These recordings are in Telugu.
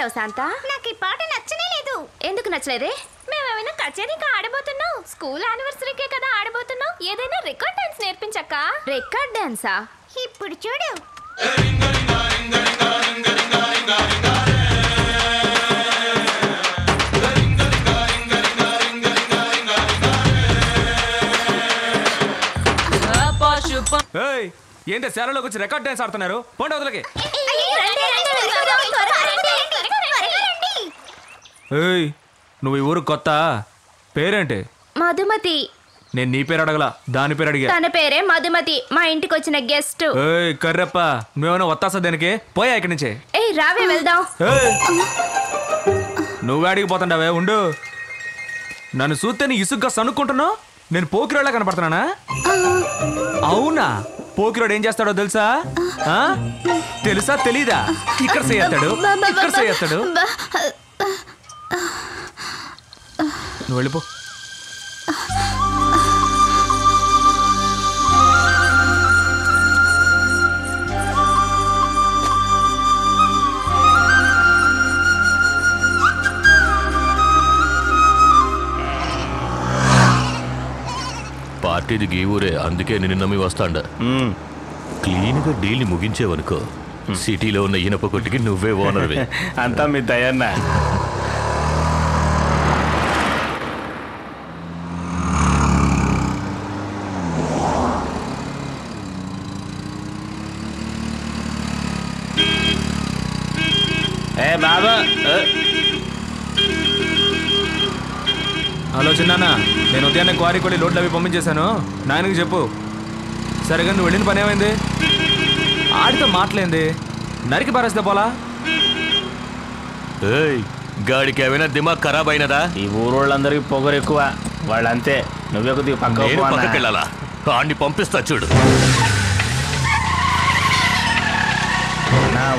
చేసావు శాంత? నాకు ఈ పాట నచ్చనే లేదు. ఎందుకు నచ్చలేదే? మేమేమైనా కచేరీకి ఆడబోతున్నాం, స్కూల్ యానివర్సరీకే కదా ఆడబోతున్నాం. ఏదైనా రికార్డ్ డాన్స్ నేర్పించక్క. రికార్డ్ డాన్సా? ఇప్పుడు చూడు. ఏంటి శాలలోకి వచ్చి రికార్డ్ డాన్స్ ఆడుతున్నారు? పోండి వదలకి. ఏయ్, నువ్వు ఈ ఊరు కొత్త? పేరేంటి? మధుమతి. నేను నీ పేరు అడగలా, దాని పేరు అడిగా. తన పేరే మధుమతి, మా ఇంటికి వచ్చిన గెస్ట్. ఏయ్ కర్రప్ప, నువ్వేమైనా వత్తాసా దేనికి? పోయా ఇక్కడి నుంచి. ఏయ్ రావే వెళ్దాం. నువ్వు అడిగి పోతుండవే, ఉండు. నన్ను చూస్తే నీ ఇసుగ్గా సనుక్కుంటున్నావు. నేను పోకిరోళ్ళ కనపడుతున్నానా? అవునా? పోకిరోడు ఏం చేస్తాడో తెలుసా? తెలుసా తెలీదా? ఇక్కడ చేస్తాడు, ఇక్కడ చేస్తాడు. నువ్వు వెళ్ళిపో. పార్టీది గీ ఊరే, అందుకే నిన్ను నమ్మి వస్తాండ. క్లీన్గా డీల్ని ముగించేవనుకో, సిటీలో ఉన్న ఇనప కొట్టుకి నువ్వే ఓనర్వి. అంతా మీ దయన్న. ఏ బాబా. హలో చిన్నాన్న, నేను ఉదయాన్నే క్వారీ కొడి లోడ్లు అవి పంపించేశాను. నాయనకి చెప్పు. సరిగా నువ్వు వెళ్ళిన పని ఏమైంది? ఆడితో మాటలేంది? నరికి పారేస్తే పోలా? గాడికి ఏమైనా దిమాగ్ ఖరాబ్ అయినదా? ఈ ఊరోళ్ళందరికీ పొగరు ఎక్కువ, వాళ్ళంతే. నువ్వే కొద్దిగా పక్కకి వెళ్ళాలా? ఆడిని పంపిస్తా చూడు.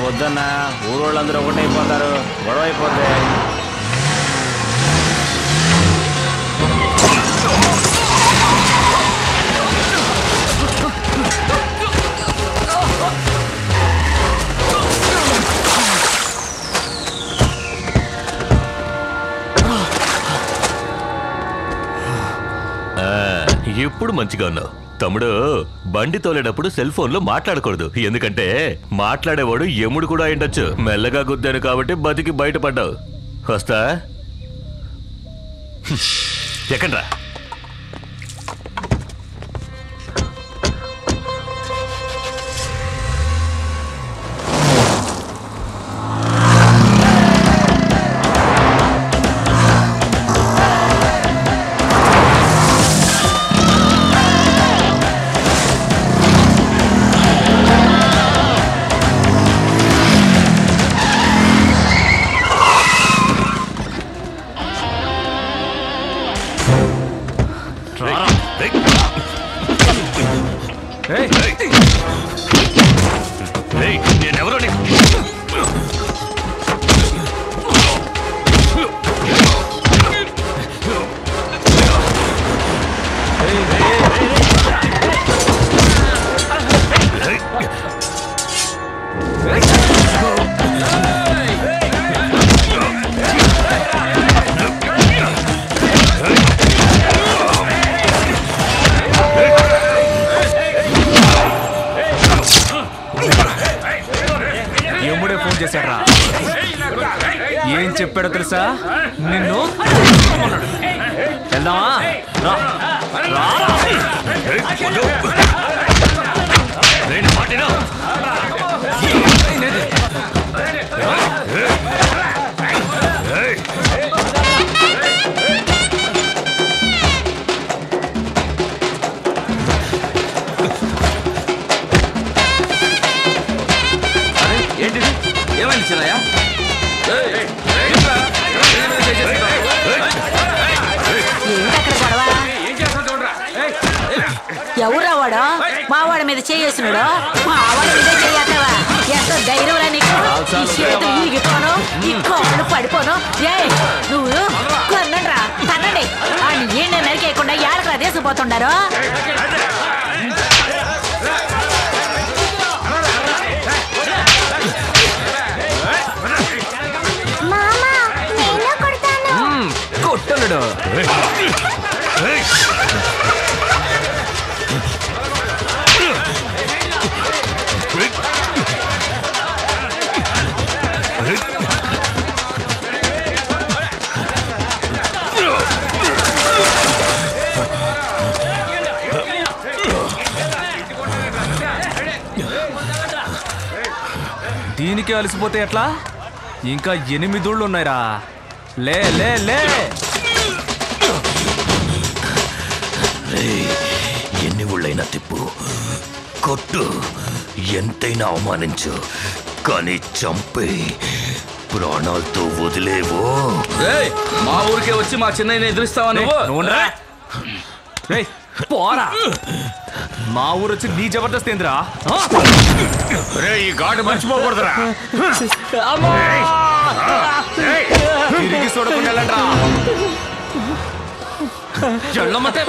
వద్దన్నా, ఊరోళ్ళందరూ ఒకటైపోతారు, గొడవ అయిపోతే. ఎప్పుడు మంచిగా ఉన్నావు తమ్ముడు. బండి తోలేటప్పుడు సెల్ ఫోన్ లో మాట్లాడకూడదు, ఎందుకంటే మాట్లాడేవాడు యముడు కూడా అయిండొచ్చు. మెల్లగా గుద్దాను కాబట్టి బతికి బయటపడ్డావు. వస్తా. ఎక్కడ్రా? నేనెవరో యముడే ఫోన్ చేశాడ్రా. ఏం చెప్పాడో తెలుసా? నిన్ను వెళ్దామా? ఏంటిది? ఏమైంది చిన్నయ్య? ఎవరా వాడు? మా వాడి మీద చేసినాడు, మా వాడి మీద చేయవా? ఎంత ధైర్యం రా నీకు? ఈ చేతులు ఈగిపోను, ఈ కాళ్ళు పడిపోను. ఏ నువ్వు కొన్నండ్రా, కన్నండి. ఆ నీళ్ళ నరికేయకుండా ఏడకరా దేశపోతుండారు. కొట్టలేడు. దీనికి అలసిపోతే ఎట్లా? ఇంకా 8 ఊళ్ళు ఉన్నాయిరా. లే లే లే. ఎన్ని ఊళ్ళైనా తిప్పు, కొట్టు, ఎంతైనా అవమానించు, కానీ చంపే ప్రాణాలతో వదిలేవో. మా ఊరికే వచ్చి మా చిన్నయ్యని ఎదురిస్తావా నువ్వు? పోరా, మా ఊరు వచ్చి నీ జబర్దస్త్ ఏంద్రా? ఈ ఘాటు మర్చిపోకూడదురా. తిరిగి చూడకుండా వెళ్ళండ్రా. చెల్లమ్మతే